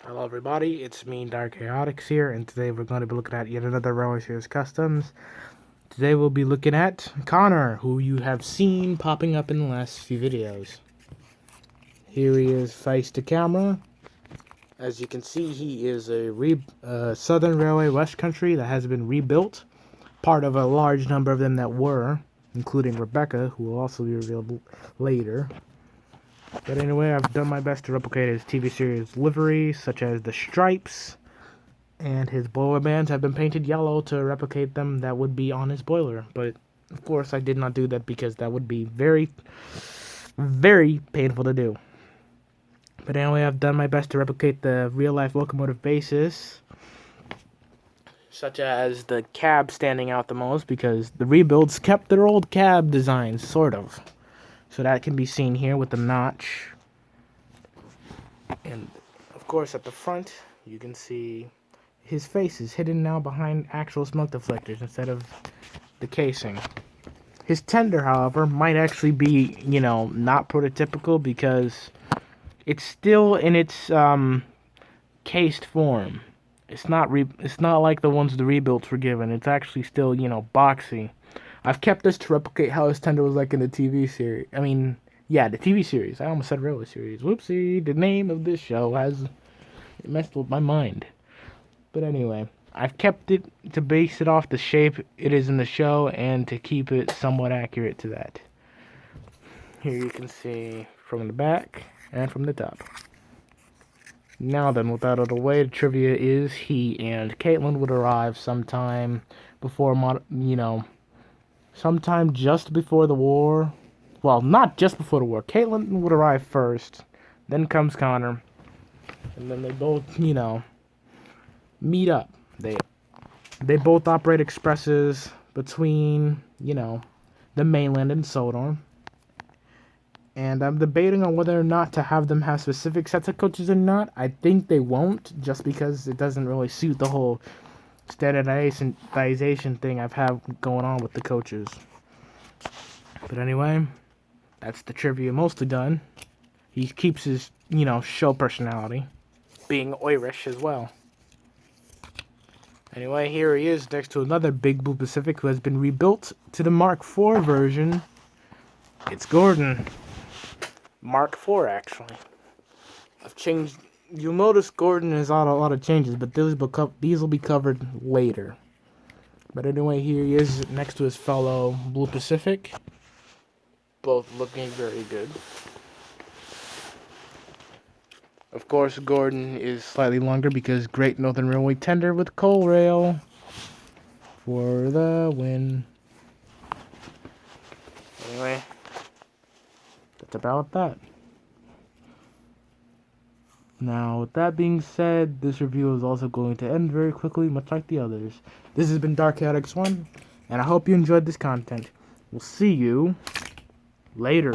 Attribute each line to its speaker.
Speaker 1: Hello everybody, it's me, Dark Chaotix here, and today we're going to be looking at yet another RWS Customs. Today we'll be looking at Connor, who you have seen popping up in the last few videos. Here he is face to camera. As you can see, he is a Southern Railway West Country that has been rebuilt. Part of a large number of them that were, including Rebecca, who will also be revealed later. But anyway, I've done my best to replicate his TV series livery, such as the stripes, and his boiler bands have been painted yellow to replicate them that would be on his boiler. But, of course, I did not do that because that would be very, very painful to do. But anyway, I've done my best to replicate the real-life locomotive bases, such as the cab standing out the most, because the rebuilds kept their old cab designs, sort of. So that can be seen here with the notch. And, of course, at the front, you can see his face is hidden now behind actual smoke deflectors instead of the casing. His tender, however, might actually be, not prototypical because it's still in its cased form. It's not like the ones the rebuilds were given. It's actually still, boxy. I've kept this to replicate how his tender was like in the TV series. I mean, yeah, the TV series. I almost said railway series. Whoopsie, the name of this show it messed with my mind. But anyway, I've kept it to base it off the shape it is in the show and to keep it somewhat accurate to that. Here you can see from the back and from the top. Now then, with that out of the way, the trivia is he and Caitlin would arrive sometime before, sometime just before the war. Well, not just before the war. Caitlin would arrive first. Then comes Connor. And then they both, meet up. They both operate expresses between, the mainland and Sodor. And I'm debating on whether or not to have them have specific sets of coaches or not. I think they won't, just because it doesn't really suit the whole standardization thing I've had going on with the coaches. But anyway, that's the trivia mostly done. He keeps his, show personality, being Irish as well. Anyway, here he is next to another Big Blue Pacific who has been rebuilt to the Mark IV version. It's Gordon. Mark IV, actually. I've changed. You'll notice Gordon has had a lot of changes, but these will be covered later. But anyway, here he is next to his fellow Blue Pacific. Both looking very good. Of course, Gordon is slightly longer because Great Northern Railway tender with coal rail for the win. Anyway, that's about that. Now, with that being said, this review is also going to end very quickly, much like the others. This has been Dark Chaotix 1, and I hope you enjoyed this content. We'll see you later.